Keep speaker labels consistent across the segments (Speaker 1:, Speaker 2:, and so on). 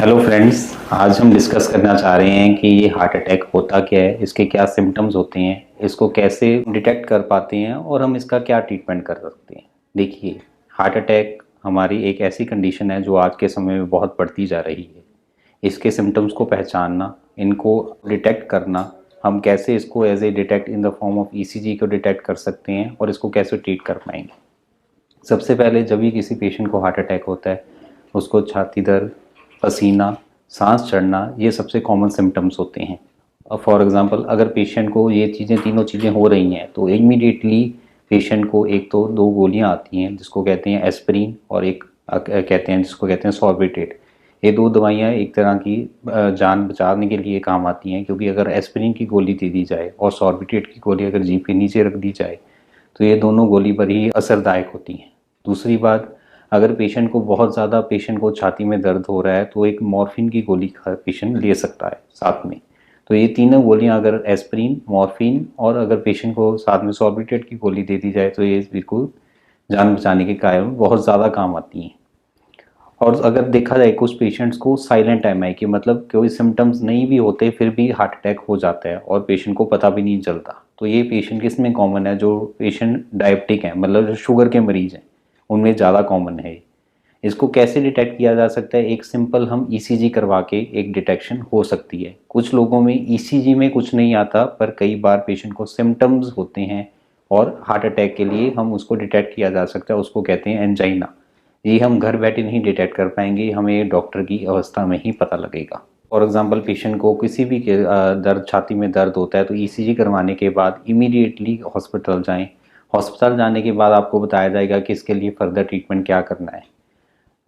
Speaker 1: Hello friends, आज हम discuss करना चाह रहे हैं कि ये हार्ट अटैक होता क्या है, इसके क्या सिम्टम्स होते हैं, इसको कैसे डिटेक्ट कर पाते हैं और हम इसका क्या ट्रीटमेंट कर सकते हैं। देखिए, हार्ट अटैक हमारी एक ऐसी कंडीशन है जो आज के समय में बहुत बढ़ती जा रही है। इसके सिम्टम्स को पहचानना, इनको डिटेक्ट करना, हम कैसे इसको as a detect in the form of ECG को डिटेक्ट कर सकते हैं और इसको कैसे ट्रीट कर पाएंगे। सबसे पहले जब भी किसी पेशेंट को हार्ट अटैक होता है, उसको छाती दर्द, पसीना, सांस चढ़ना, ये सबसे कॉमन सिम्टम्स होते हैं। फॉर एग्जांपल, अगर पेशेंट को ये तीनों चीज़ें हो रही हैं तो इमीडिएटली पेशेंट को एक तो दो गोलियां आती हैं जिसको कहते हैं एस्पिरिन और एक कहते हैं जिसको कहते हैं सॉर्बिट्रेट। ये दो दवाइयाँ एक तरह की जान बचाने के लिए काम आती हैं, क्योंकि अगर एस्पिरिन की गोली दे दी जाए और सॉर्बिट्रेट की गोली अगर जीभ के नीचे रख दी जाए तो ये दोनों गोली बड़ी ही असरदायक होती हैं। दूसरी बात, अगर पेशेंट को छाती में दर्द हो रहा है तो एक मॉर्फिन की गोली पेशेंट ले सकता है साथ में। तो ये तीनों गोलियां, अगर एस्पिरिन, मॉर्फिन और अगर पेशेंट को साथ में सॉर्बिट्रेट की गोली दे दी जाए तो ये बिल्कुल जान बचाने के कारण बहुत ज़्यादा काम आती हैं। और अगर देखा जाए कुछ पेशेंट्स को साइलेंट एमआई की, मतलब कोई सिम्टम्स नहीं भी होते फिर भी हार्ट अटैक हो जाता है और पेशेंट को पता भी नहीं चलता। तो ये पेशेंट किस में कॉमन है? जो पेशेंट डायबिटिक हैं, मतलब जो शुगर के मरीज हैं, उनमें ज़्यादा कॉमन है। इसको कैसे डिटेक्ट किया जा सकता है? एक सिंपल हम ईसीजी करवा के एक डिटेक्शन हो सकती है। कुछ लोगों में ईसीजी में कुछ नहीं आता, पर कई बार पेशेंट को सिम्टम्स होते हैं और हार्ट अटैक के लिए हम उसको डिटेक्ट किया जा सकता है, उसको कहते हैं एंजाइना। ये हम घर बैठे नहीं डिटेक्ट कर पाएंगे, हमें डॉक्टर की अवस्था में ही पता लगेगा। फॉर एग्जांपल, पेशेंट को किसी भी दर्द, छाती में दर्द होता है तो ईसीजी करवाने के बाद इमीडिएटली हॉस्पिटल जाएं। हॉस्पिटल जाने के बाद आपको बताया जाएगा कि इसके लिए फर्दर ट्रीटमेंट क्या करना है।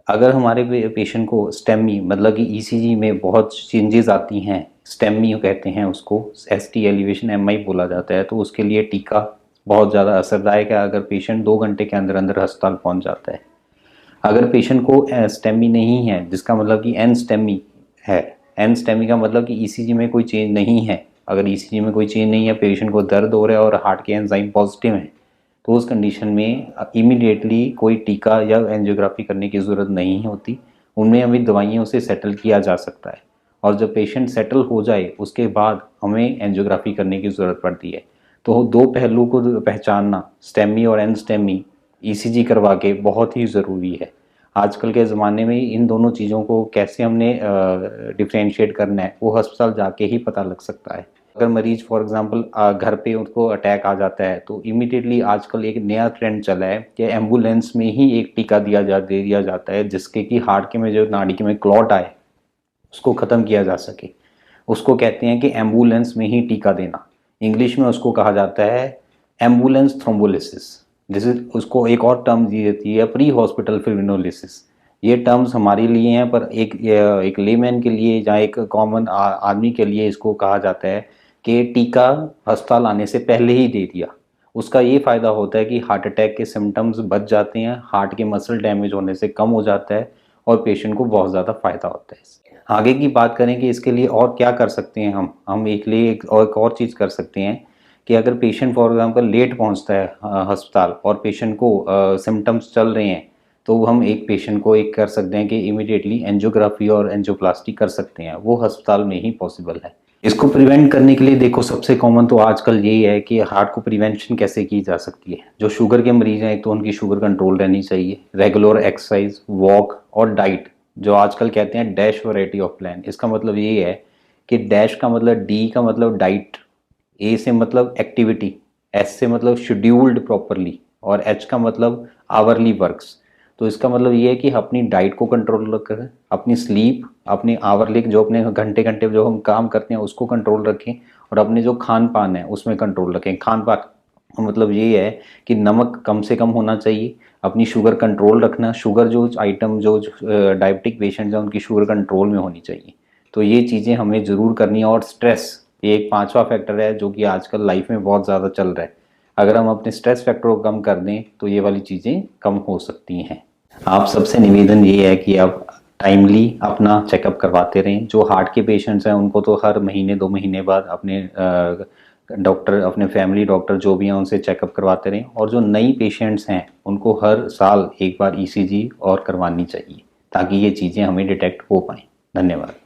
Speaker 1: अगर हमारे पेशेंट को स्टेमी, मतलब कि ईसीजी में बहुत चेंजेस आती हैं, स्टेमी कहते हैं उसको, एसटी एलिवेशन एमआई बोला जाता है, तो उसके लिए टीका बहुत ज़्यादा असरदायक है अगर पेशेंट 2 घंटे के अंदर अंदर अस्पताल पहुंच जाता है। अगर पेशेंट को स्टेमी नहीं है, जिसका मतलब कि एन स्टेमी है, एन स्टेमी का मतलब कि ईसीजी में कोई चेंज नहीं है, अगर ईसीजी में कोई चेंज नहीं है, पेशेंट को दर्द हो रहा है और हार्ट के एंजाइम पॉजिटिव हैं, तो उस कंडीशन में इमीडिएटली कोई टीका या एंजियोग्राफी करने की ज़रूरत नहीं होती। उनमें हमें दवाइयों से सेटल किया जा सकता है और जब पेशेंट सेटल हो जाए उसके बाद हमें एंजियोग्राफी करने की ज़रूरत पड़ती है। तो दो पहलू को पहचानना, स्टेमी और एन स्टेमी, ईसीजी करवा के बहुत ही ज़रूरी है। आजकल के ज़माने में इन दोनों चीज़ों को कैसे हमने डिफ्रेंशिएट करना है वो अस्पताल जाके ही पता लग सकता है। अगर मरीज फॉर एग्जांपल घर पे उसको अटैक आ जाता है तो इमीडिएटली आजकल एक नया ट्रेंड चला है कि एम्बुलेंस में ही एक टीका दे दिया जाता है, जिसके कि हार्ट के में जो नाड़ी के में क्लॉट आए उसको ख़त्म किया जा सके। उसको कहते हैं कि एम्बुलेंस में ही टीका देना। इंग्लिश में उसको कहा जाता है एम्बुलेंस थ्रोम्बोलिसिस। जैसे उसको एक और टर्म दी जाती है प्री हॉस्पिटल फिब्रिनोलिसिस। ये टर्म्स हमारे लिए हैं, पर एक लेमैन के लिए या एक कॉमन आदमी के लिए इसको कहा जाता है कि टीका अस्पताल आने से पहले ही दे दिया। उसका ये फ़ायदा होता है कि हार्ट अटैक के सिम्टम्स बच जाते हैं, हार्ट के मसल डैमेज होने से कम हो जाता है और पेशेंट को बहुत ज़्यादा फ़ायदा होता है इससे। आगे की बात करें कि इसके लिए और क्या कर सकते हैं हम एक और चीज़ कर सकते हैं कि अगर पेशेंट फॉर एग्जांपल लेट पहुंचता है अस्पताल और पेशेंट को सिम्टम्स चल रहे हैं, तो हम एक पेशेंट को एक कर सकते हैं कि इमीडिएटली एंजियोग्राफी और एंजियोप्लास्टी कर सकते हैं, वो अस्पताल में ही पॉसिबल है। इसको प्रिवेंट करने के लिए देखो, सबसे कॉमन तो आजकल यही है कि हार्ट को प्रिवेंशन कैसे की जा सकती है। जो शुगर के मरीज हैं, एक तो उनकी शुगर कंट्रोल रहनी चाहिए, रेगुलर एक्सरसाइज, वॉक और डाइट, जो आजकल कहते हैं डैश वैरायटी ऑफ प्लान। इसका मतलब ये है कि डैश का मतलब, डी का मतलब डाइट, ए से मतलब एक्टिविटी, एस से मतलब शेड्यूल्ड प्रॉपरली और एच का मतलब आवरली वर्क्स। तो इसका मतलब ये है कि अपनी डाइट को कंट्रोल रखें, अपनी स्लीप, अपनी आवरली जो अपने घंटे घंटे जो हम काम करते हैं उसको कंट्रोल रखें और अपने जो खान पान है उसमें कंट्रोल रखें। खान पान मतलब ये है कि नमक कम से कम होना चाहिए, अपनी शुगर कंट्रोल रखना, शुगर जो आइटम जो डायबिटिक पेशेंट्स हैं उनकी शुगर कंट्रोल में होनी चाहिए। तो ये चीज़ें हमें ज़रूर करनी है। और स्ट्रेस, ये एक पांचवा फैक्टर है जो कि आजकल लाइफ में बहुत ज़्यादा चल रहा है। अगर हम अपने स्ट्रेस फैक्टर को कम कर दें तो ये वाली चीज़ें कम हो सकती हैं। आप सबसे निवेदन ये है कि आप टाइमली अपना चेकअप करवाते रहें। जो हार्ट के पेशेंट्स हैं उनको तो हर महीने 2 महीने बाद अपने डॉक्टर, अपने फैमिली डॉक्टर जो भी हैं उनसे चेकअप करवाते रहें। और जो नई पेशेंट्स हैं उनको हर साल एक बार ईसीजी और करवानी चाहिए ताकि ये चीज़ें हमें डिटेक्ट हो पाएँ। धन्यवाद।